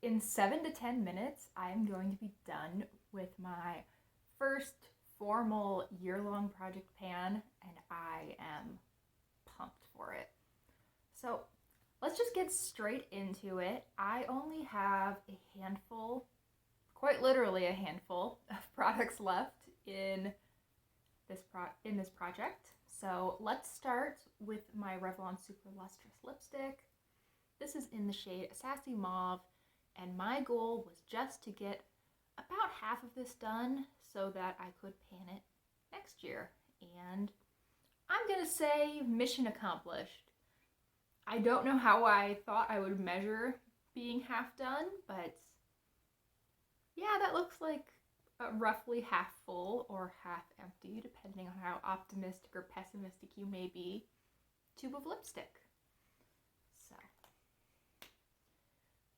in 7 to 10 minutes, I'm going to be done with my first formal year-long project pan, and I am pumped for it. So let's just get straight into it. I only have a handful, quite literally a handful, of products left in this project. So let's start with my Revlon Super Lustrous lipstick. This is in the shade Sassy Mauve, and my goal was just to get about half of this done so that I could pan it next year. And I'm gonna say mission accomplished. I don't know how I thought I would measure being half done, but yeah, that looks like roughly half full or half empty, depending on how optimistic or pessimistic you may be, tube of lipstick. So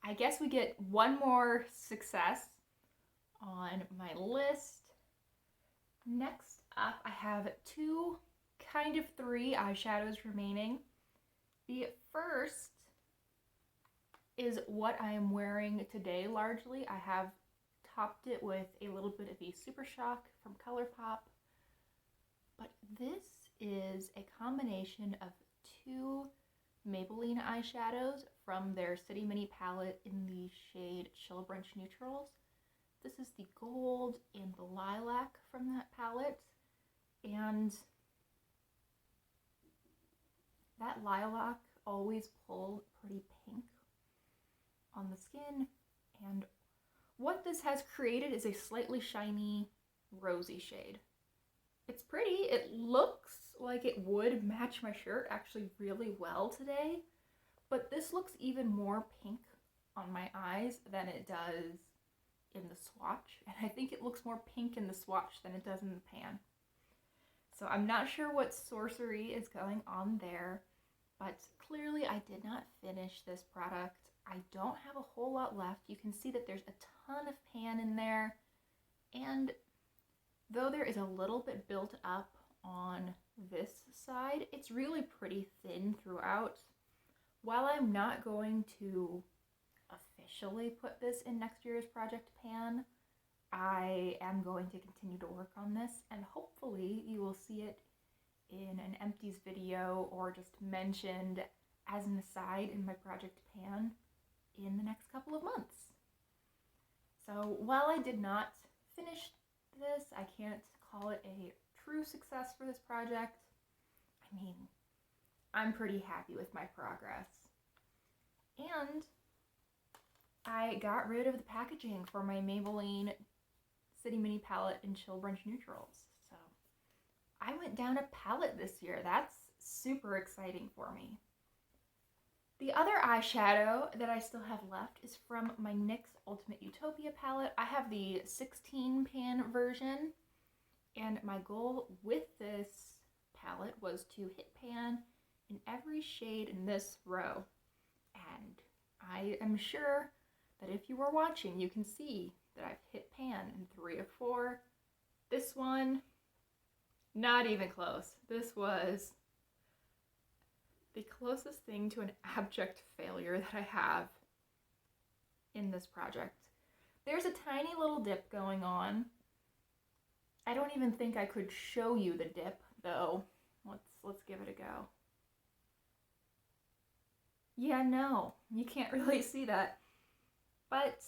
I guess we get one more success on my list. Next up, I have three eyeshadows remaining. The first is what I am wearing today largely. I have topped it with a little bit of the Super Shock from ColourPop, but this is a combination of two Maybelline eyeshadows from their City Mini palette in the shade Chill Brunch Neutrals. This is the gold and the lilac from that palette, and that lilac always pulled pretty pink on the skin, and what this has created is a slightly shiny, rosy shade. It's pretty. It looks like it would match my shirt actually really well today, but this looks even more pink on my eyes than it does in the swatch, and I think it looks more pink in the swatch than it does in the pan. So I'm not sure what sorcery is going on there, but clearly I did not finish this product. I don't have a whole lot left. You can see that there's a ton of pan in there, and though there is a little bit built up on this side, it's really pretty thin throughout. While I'm not going to officially put this in next year's project pan, I am going to continue to work on this, and hopefully you will see it in an empties video or just mentioned as an aside in my project pan in the next couple of months. So while I did not finish this, I can't call it a true success for this project. I mean, I'm pretty happy with my progress. And I got rid of the packaging for my Maybelline City Mini palette in Chill Brunch Neutrals. So I went down a palette this year. That's super exciting for me. The other eyeshadow that I still have left is from my NYX Ultimate Utopia palette. I have the 16 pan version, and my goal with this palette was to hit pan in every shade in this row. And I am sure that if you were watching, you can see that I've hit pan in 3 of 4. This one, not even close. This was the closest thing to an abject failure that I have in this project. There's a tiny little dip going on. I don't even think I could show you the dip, though. Let's give it a go. Yeah, no, you can't really see that. But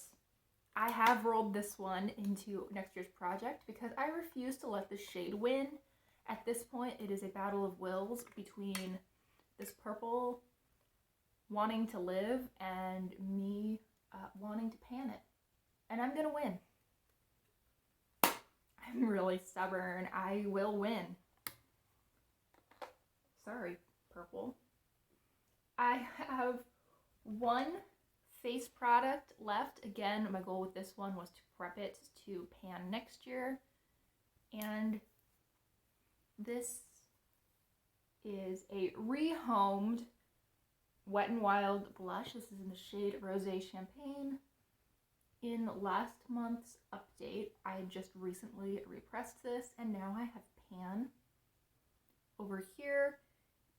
I have rolled this one into next year's project because I refuse to let the shade win. At this point, it is a battle of wills between this purple wanting to live and me wanting to pan it. And I'm gonna win. I'm really stubborn. I will win. Sorry, purple. I have one face product left. Again, my goal with this one was to prep it to pan next year. And this is a rehomed Wet n Wild blush. This is in the shade Rosé Champagne. In last month's update, I just recently repressed this, and now I have pan over here.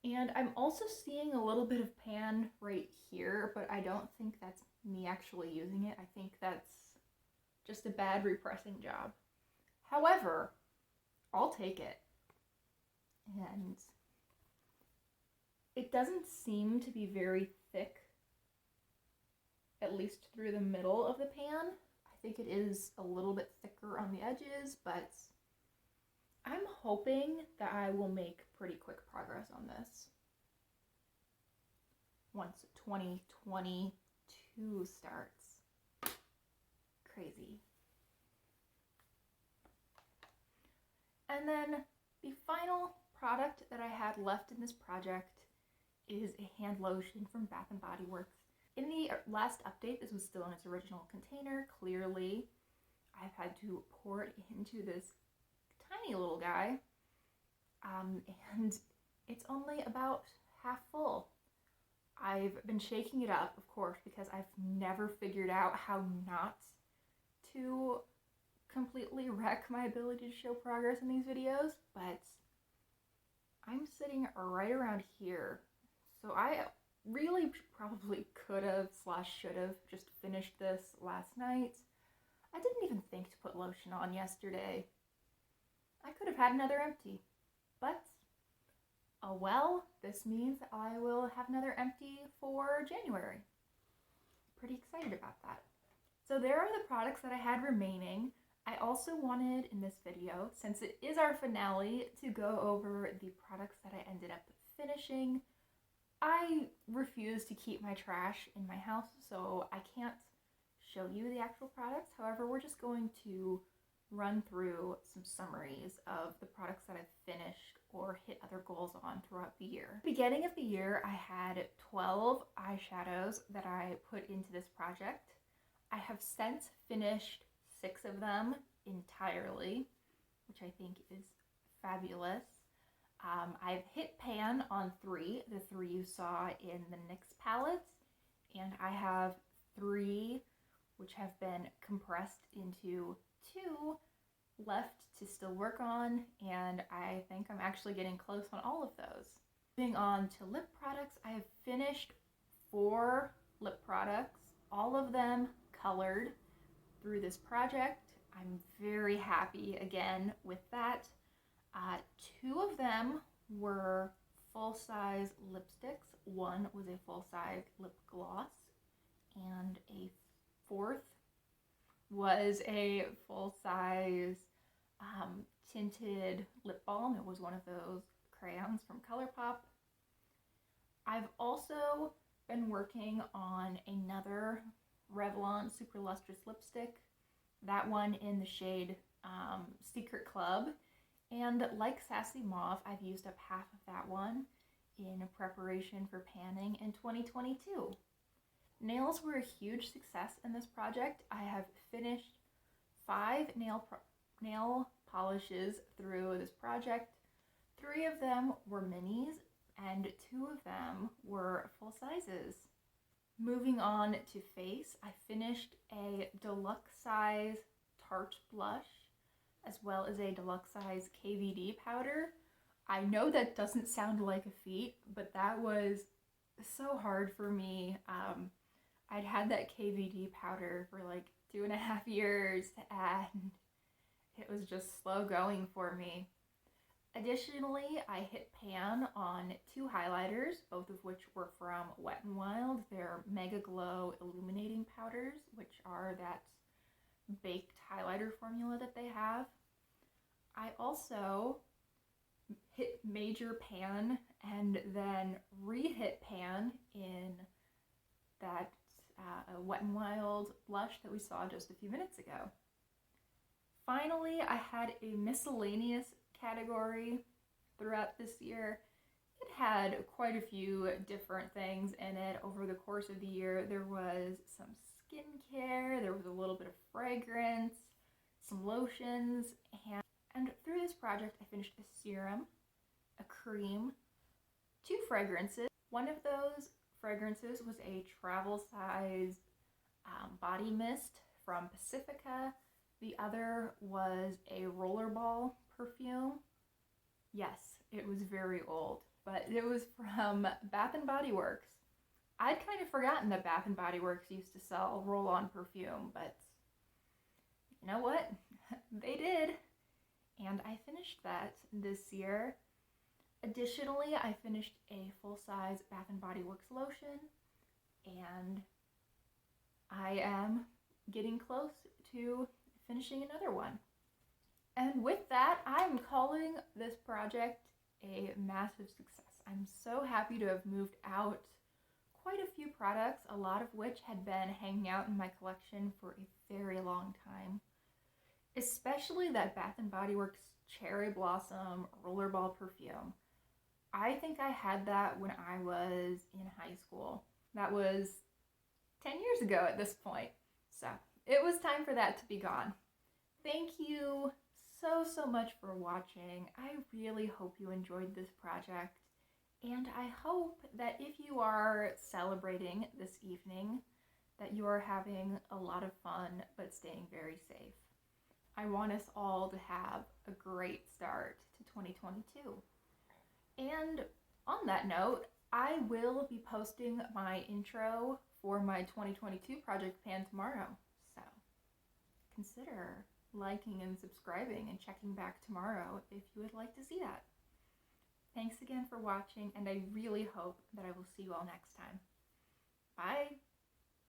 And I'm also seeing a little bit of pan right here, but I don't think that's me actually using it. I think that's just a bad repressing job. However, I'll take it. And it doesn't seem to be very thick, at least through the middle of the pan. I think it is a little bit thicker on the edges, but I'm hoping that I will make pretty quick progress on this once 2022 starts. Crazy. And then the final product that I had left in this project is a hand lotion from Bath & Body Works. In the last update, this was still in its original container. Clearly, I've had to pour it into this tiny little guy, and it's only about half full. I've been shaking it up, of course, because I've never figured out how not to completely wreck my ability to show progress in these videos, but I'm sitting right around here. So I really probably could have / should have just finished this last night. I didn't even think to put lotion on yesterday. I could have had another empty, but oh well, this means I will have another empty for January. Pretty excited about that. So there are the products that I had remaining. I also wanted in this video, since it is our finale, to go over the products that I ended up finishing. I refuse to keep my trash in my house, so I can't show you the actual products. However, we're just going to run through some summaries of the products that I've finished or hit other goals on throughout the year. Beginning of the year, I had 12 eyeshadows that I put into this project. I have since finished 6 of them entirely, which I think is fabulous. I've hit pan on 3, the 3 you saw in the NYX palettes, and I have 3 which have been compressed into 2 left to still work on, and I think I'm actually getting close on all of those. Moving on to lip products, I have finished 4 lip products, all of them colored through this project. I'm very happy again with that. 2 of them were full-size lipsticks. 1 was a full-size lip gloss, and a 4th was a full-size tinted lip balm. It was one of those crayons from ColourPop. I've also been working on another Revlon Super Lustrous lipstick, that one in the shade Secret Club, and like Sassy Mauve, I've used up half of that one in preparation for panning in 2022. Nails were a huge success in this project. I have finished 5 nail polishes through this project. 3 of them were minis, and 2 of them were full sizes. Moving on to face, I finished a deluxe size Tarte blush, as well as a deluxe size KVD powder. I know that doesn't sound like a feat, but that was so hard for me. I'd had that KVD powder for like 2.5 years, and it was just slow going for me. Additionally, I hit pan on 2 highlighters, both of which were from Wet n Wild. They're Mega Glow Illuminating Powders, which are that baked highlighter formula that they have. I also hit major pan and then re-hit pan in that Wet n Wild blush that we saw just a few minutes ago. Finally, I had a miscellaneous category throughout this year. It had quite a few different things in it over the course of the year. There was some skincare, there was a little bit of fragrance, some lotions, and through this project I finished a serum, a cream, 2 fragrances. One of those fragrances was a travel size body mist from Pacifica. The other was a rollerball perfume. Yes, it was very old, but it was from Bath & Body Works. I'd kind of forgotten that Bath and Body Works used to sell roll-on perfume, but you know what? They did. And I finished that this year. Additionally, I finished a full-size Bath and Body Works lotion, and I am getting close to finishing another one. And with that, I'm calling this project a massive success. I'm so happy to have moved out quite a few products, a lot of which had been hanging out in my collection for a very long time. Especially that Bath and Body Works Cherry Blossom Rollerball perfume. I think I had that when I was in high school. That was 10 years ago at this point. So it was time for that to be gone. Thank you so much for watching. I really hope you enjoyed this project. And I hope that if you are celebrating this evening, that you are having a lot of fun, but staying very safe. I want us all to have a great start to 2022. And on that note, I will be posting my intro for my 2022 project pan tomorrow. So consider liking and subscribing and checking back tomorrow if you would like to see that. Thanks again for watching, and I really hope that I will see you all next time. Bye!